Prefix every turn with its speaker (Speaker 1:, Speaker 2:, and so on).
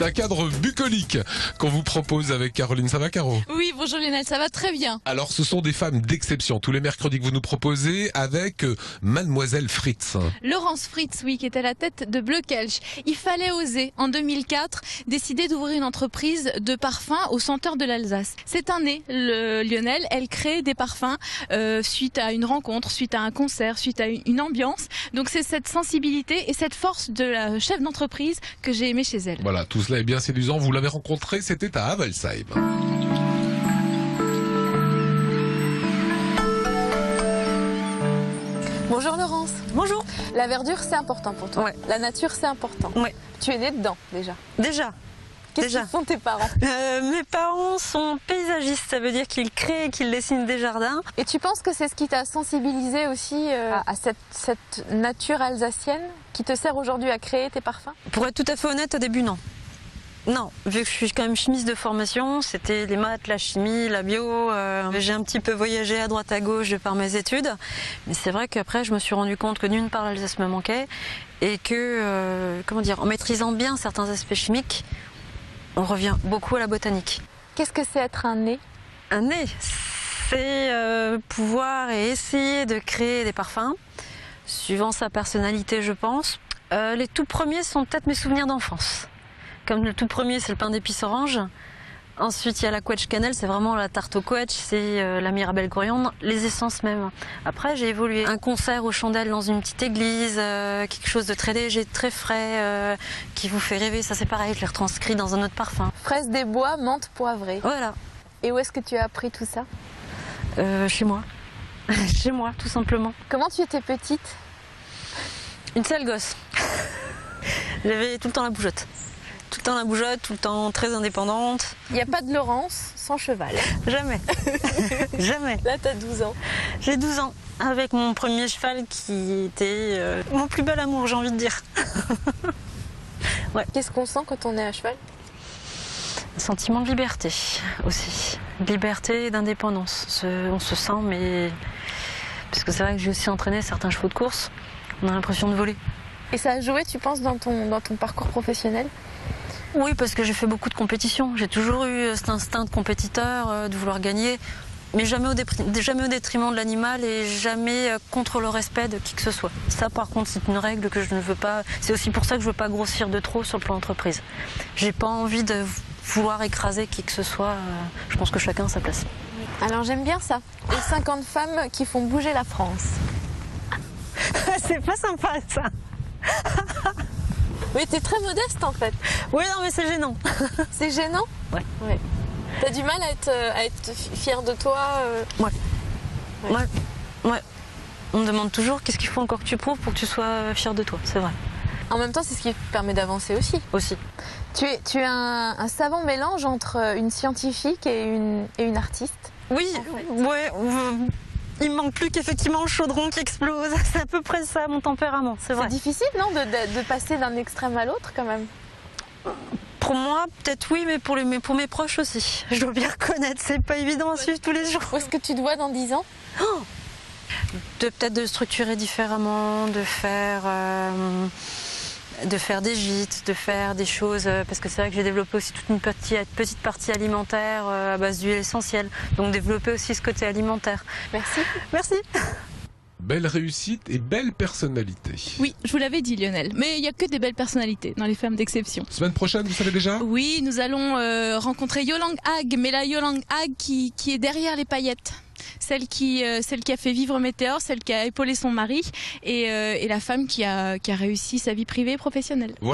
Speaker 1: C'est un cadre bucolique qu'on vous propose avec Caroline. Ça va, Caro?
Speaker 2: Oui, bonjour Lionel, ça va très bien.
Speaker 1: Alors, ce sont des femmes d'exception. Tous les mercredis que vous nous proposez avec Mademoiselle Fritz.
Speaker 2: Laurence Fritz, oui, qui était à la tête de Bleu Kelch. Il fallait oser, en 2004, décider d'ouvrir une entreprise de parfums aux senteurs de l'Alsace. C'est un nez, Lionel. Elle crée des parfums suite à une rencontre, suite à un concert, suite à une ambiance. Donc c'est cette sensibilité et cette force de la chef d'entreprise que j'ai aimé chez elle.
Speaker 1: Voilà, tout cela est bien séduisant. Vous l'avez rencontré, c'était à Havelsheim.
Speaker 3: Bonjour Laurence.
Speaker 4: Bonjour.
Speaker 3: La verdure, c'est important pour toi.
Speaker 4: Ouais.
Speaker 3: La nature, c'est important.
Speaker 4: Ouais.
Speaker 3: Tu es née dedans déjà.
Speaker 4: Déjà.
Speaker 3: Qu'est-ce qu'ils font tes parents?
Speaker 4: Mes parents sont paysagistes, ça veut dire qu'ils créent et qu'ils dessinent des jardins.
Speaker 3: Et tu penses que c'est ce qui t'a sensibilisé aussi à cette nature alsacienne qui te sert aujourd'hui à créer tes parfums?
Speaker 4: Pour être tout à fait honnête, au début, non. Non, vu que je suis quand même chimiste de formation, c'était les maths, la chimie, la bio. J'ai un petit peu voyagé à droite à gauche de par mes études. Mais c'est vrai qu'après, je me suis rendu compte que d'une part, l'Alsace me manquait et que, en maîtrisant bien certains aspects chimiques, on revient beaucoup à la botanique.
Speaker 3: Qu'est-ce que c'est être un nez?
Speaker 4: Un nez, c'est pouvoir et essayer de créer des parfums, suivant sa personnalité, je pense. Les tout premiers sont peut-être mes souvenirs d'enfance. Comme le tout premier, c'est le pain d'épices orange. Ensuite, il y a la couetch cannelle, c'est vraiment la tarte au couetch, c'est la mirabelle coriandre, les essences même. Après, j'ai évolué. Un concert aux chandelles dans une petite église, quelque chose de très léger, très frais, qui vous fait rêver. Ça, c'est pareil, je l'ai retranscrit dans un autre parfum.
Speaker 3: Fraise des bois, menthe poivrée.
Speaker 4: Voilà.
Speaker 3: Et où est-ce que tu as appris tout ça?
Speaker 4: Chez moi. Chez moi, tout simplement.
Speaker 3: Comment tu étais petite?
Speaker 4: Une sale gosse. J'avais tout le temps la bougeotte. Tout le temps la bougeotte, tout le temps très indépendante.
Speaker 3: Il n'y a pas de Laurence sans cheval.
Speaker 4: Jamais. Jamais.
Speaker 3: Là, tu as 12 ans.
Speaker 4: J'ai 12 ans, avec mon premier cheval qui était mon plus bel amour, j'ai envie de dire. Ouais.
Speaker 3: Qu'est-ce qu'on sent quand on est à cheval?
Speaker 4: Un sentiment de liberté aussi. Liberté et d'indépendance. On se sent, mais... Parce que c'est vrai que j'ai aussi entraîné certains chevaux de course. On a l'impression de voler.
Speaker 3: Et ça a joué, tu penses, dans ton parcours professionnel?
Speaker 4: Oui, parce que j'ai fait beaucoup de compétitions. J'ai toujours eu cet instinct de compétiteur, de vouloir gagner, mais jamais au détriment de l'animal et jamais contre le respect de qui que ce soit. Ça, par contre, c'est une règle que je ne veux pas. C'est aussi pour ça que je ne veux pas grossir de trop sur le plan entreprise. J'ai pas envie de vouloir écraser qui que ce soit. Je pense que chacun a sa place.
Speaker 3: Alors j'aime bien ça. Les 50 femmes qui font bouger la France.
Speaker 4: C'est pas sympa, ça.
Speaker 3: Mais t'es très modeste en fait.
Speaker 4: Oui, non, mais c'est gênant.
Speaker 3: C'est gênant?
Speaker 4: Ouais.
Speaker 3: T'as du mal à être fière de toi?
Speaker 4: Ouais. On me demande toujours qu'est-ce qu'il faut encore que tu prouves pour que tu sois fière de toi, c'est vrai.
Speaker 3: En même temps, c'est ce qui te permet d'avancer aussi.
Speaker 4: Aussi.
Speaker 3: Tu es un savant mélange entre une scientifique et une artiste.
Speaker 4: Oui,
Speaker 3: en fait.
Speaker 4: Ouais. Il me manque plus qu'effectivement le chaudron qui explose. C'est à peu près ça, mon tempérament, c'est vrai.
Speaker 3: C'est difficile, non, de passer d'un extrême à l'autre, quand même?
Speaker 4: Pour moi, peut-être oui, mais pour mes proches aussi. Je dois bien reconnaître, c'est pas évident à suivre tous les jours.
Speaker 3: Où est-ce que tu te vois dans 10 ans?
Speaker 4: Peut-être de structurer différemment, de faire des gîtes, de faire des choses, parce que c'est vrai que j'ai développé aussi toute une petite partie alimentaire à base d'huile essentielle, donc développer aussi ce côté alimentaire.
Speaker 3: Merci.
Speaker 4: Merci.
Speaker 1: Belle réussite et belle personnalité.
Speaker 2: Oui, je vous l'avais dit Lionel, mais il n'y a que des belles personnalités dans les femmes d'exception.
Speaker 1: Semaine prochaine, vous savez déjà?
Speaker 2: Oui, nous allons rencontrer Yolang Hag, mais la Yolang Hag qui est derrière les paillettes. Celle qui a fait vivre Météor, celle qui a épaulé son mari et la femme qui a réussi sa vie privée et professionnelle.
Speaker 1: Voilà.